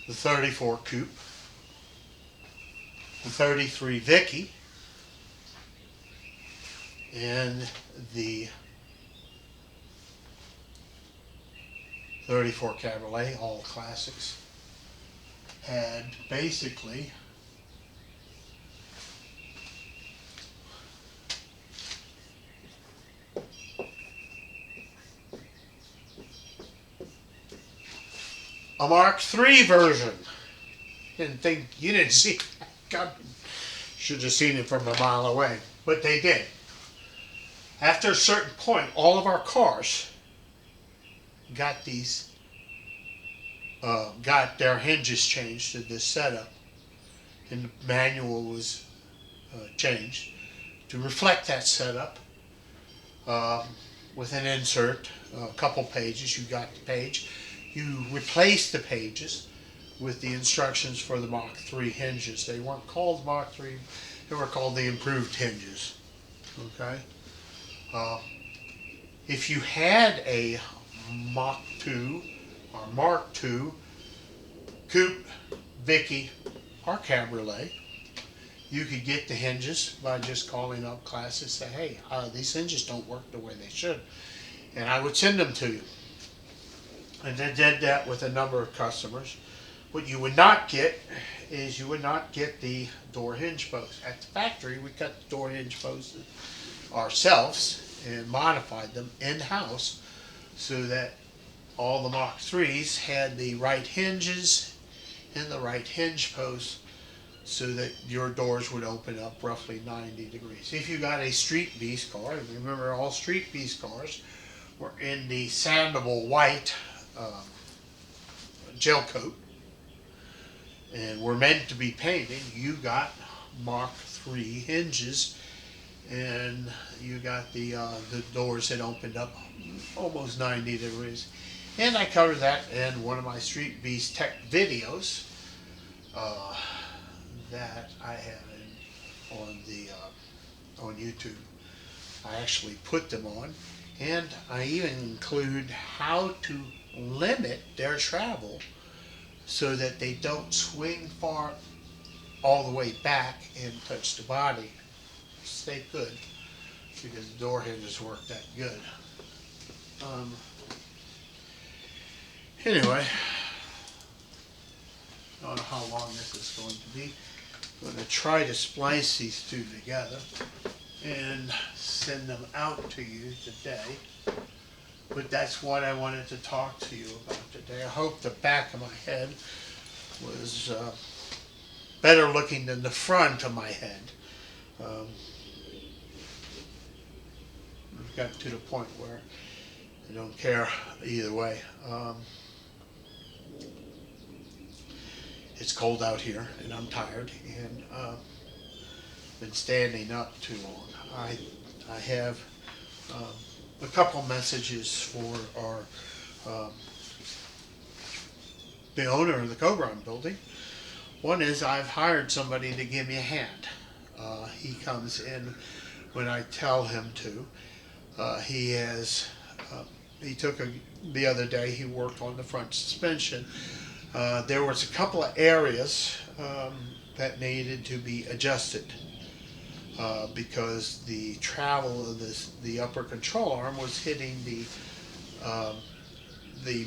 Speaker 1: the 34 Coupe, the 33 Vicky, and the 34 Cabriolet, all classics, had basically a Mark III version. Didn't think you didn't see that coming. Should have seen it from a mile away, but they did. After a certain point, all of our cars got these, got their hinges changed to this setup, and the manual was changed to reflect that setup with an insert, a couple pages. You got the page. You replaced the pages with the instructions for the Mach 3 hinges. They weren't called Mach 3, they were called the improved hinges. Okay? If you had a Mach 2 or Mark II Coupe, Vicky, or Cabriolet, you could get the hinges by just calling up classes and say, hey, these hinges don't work the way they should. And I would send them to you. And I did that with a number of customers. What you would not get is you would not get the door hinge posts. At the factory, we cut the door hinge posts ourselves and modified them in-house so that all the Mach 3s had the right hinges and the right hinge posts so that your doors would open up roughly 90 degrees. If you got a Street Beast car, remember all Street Beast cars were in the sandable white gel coat and were meant to be painted, you got Mach 3 hinges, and you got the doors that opened up almost 90 degrees. And I covered that in one of my Street Beast Tech videos that I have on YouTube. I actually put them on, and I even include how to limit their travel so that they don't swing far all the way back and touch the body. Stay good, because the door hinges work that good. Anyway, I don't know how long this is going to be. I'm going to try to splice these two together and send them out to you today. But that's what I wanted to talk to you about today. I hope the back of my head was better looking than the front of my head. I've got to the point where I don't care either way. It's cold out here and I'm tired and been standing up too long. I have a couple messages for the owner of the Cobra I'm building. One is I've hired somebody to give me a hand. He comes in when I tell him to. The other day he worked on the front suspension. There was a couple of areas that needed to be adjusted because the travel of the upper control arm was hitting the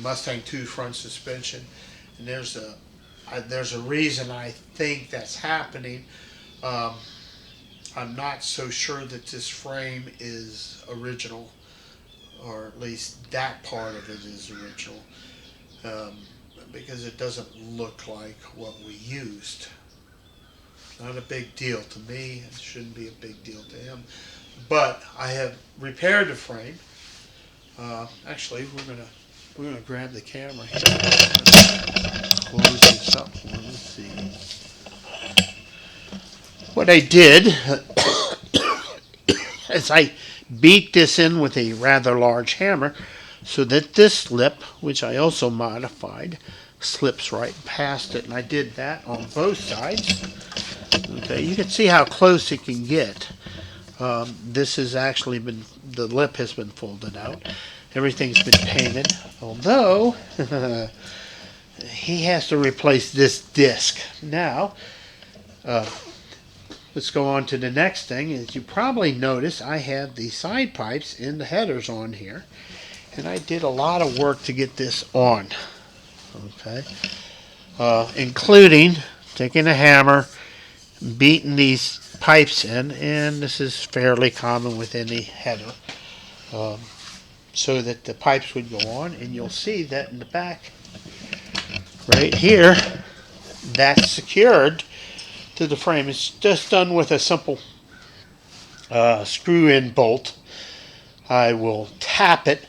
Speaker 1: Mustang 2 front suspension, and there's a reason I think that's happening. I'm not so sure that this frame is original, or at least that part of it is original, because it doesn't look like what we used. Not a big deal to me. It shouldn't be a big deal to him. But I have repaired the frame. Actually, we're gonna grab the camera here. Close this up. Let's see. What I did is I beat this in with a rather large hammer so that this slip, which I also modified, slips right past it. And I did that on both sides. Okay, you can see how close it can get. This has actually been, the lip has been folded out. Everything's been painted, although he has to replace this disc. Now, let's go on to the next thing. As you probably notice, I have the side pipes and the headers on here, and I did a lot of work to get this on. Okay, including taking a hammer, beating these pipes in, and this is fairly common with any header, so that the pipes would go on. And you'll see that in the back right here, that's secured to the frame. It's just done with a simple screw-in bolt. I will tap it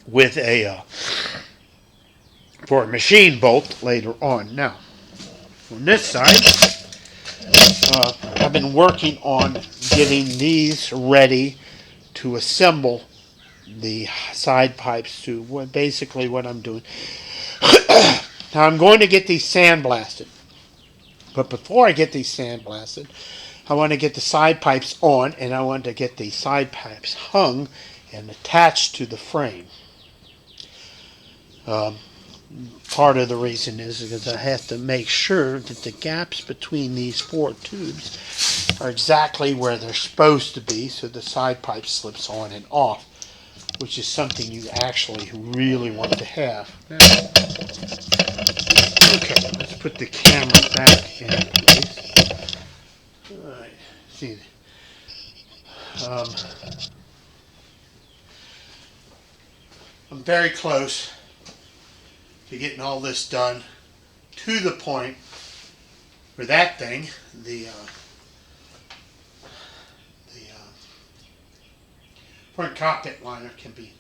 Speaker 1: with a for a machine bolt later on. Now, on this side, I've been working on getting these ready to assemble the side pipes to basically what I'm doing. Now I'm going to get these sandblasted. But before I get these sandblasted, I want to get the side pipes on, and I want to get the side pipes hung and attached to the frame. Part of the reason is because I have to make sure that the gaps between these 4 tubes are exactly where they're supposed to be, so the side pipe slips on and off, which is something you actually really want to have. Okay, let's put the camera back in place. Alright, see. I'm very close to getting all this done to the point where that thing, the front cockpit liner, can be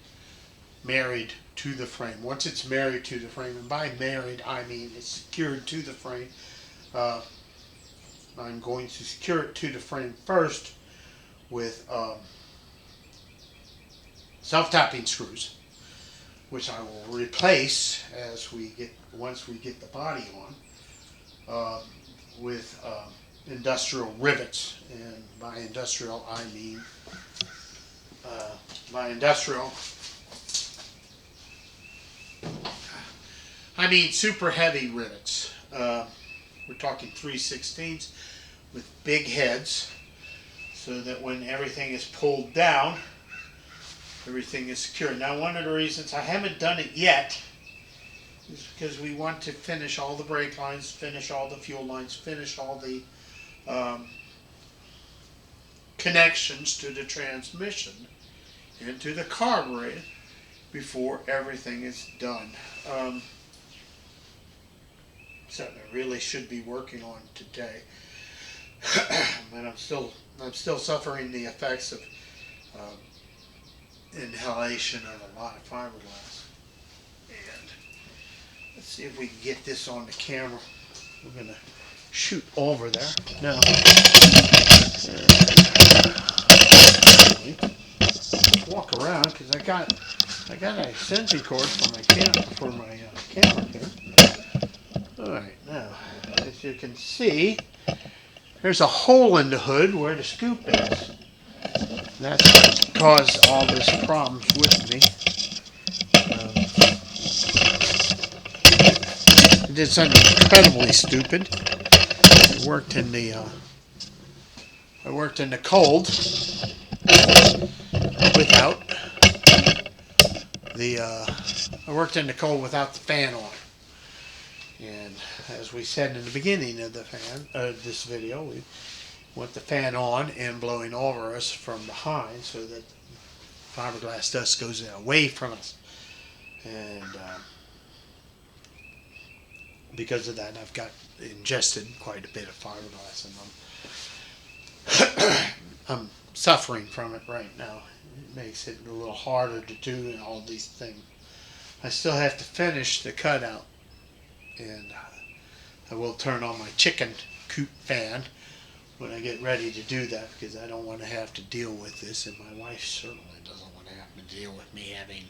Speaker 1: married to the frame. Once it's married to the frame, and by married I mean it's secured to the frame, I'm going to secure it to the frame first with self-tapping screws, which I will replace once we get the body on, with industrial rivets. And by industrial I mean super heavy rivets. We're talking 3/16 with big heads, so that when everything is pulled down, everything is secure. Now, one of the reasons I haven't done it yet is because we want to finish all the brake lines, finish all the fuel lines, finish all the connections to the transmission and to the carburetor before everything is done. Something I really should be working on today, but I'm still suffering the effects of inhalation of a lot of fiberglass. And let's see if we can get this on the camera. We're gonna shoot over there now. Walk around because I got an extension cord for my camera here. All right, now as you can see, there's a hole in the hood where the scoop is. That's what caused all this problems with me. I did something incredibly stupid. I worked in the cold without the fan on. And as we said in the beginning of this video, we want the fan on and blowing over us from behind so that fiberglass dust goes away from us. And because of that, I've got ingested quite a bit of fiberglass, and I'm suffering from it right now. It makes it a little harder to do and all these things. I still have to finish the cutout, and I will turn on my chicken coop fan when I get ready to do that, because I don't want to have to deal with this, and my wife certainly doesn't want to have to deal with me having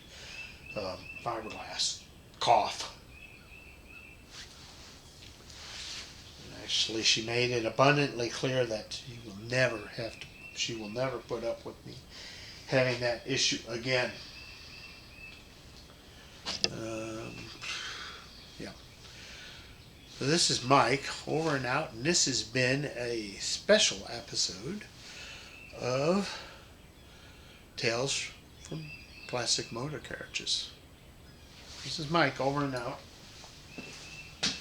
Speaker 1: fiberglass cough. And actually, she made it abundantly clear that she will never put up with me having that issue again. Yeah. So this is Mike, over and out, and this has been a special episode of Tales from Plastic Motor Carriages. This is Mike, over and out. And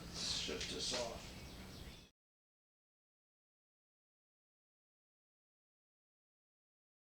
Speaker 1: let's shut this off.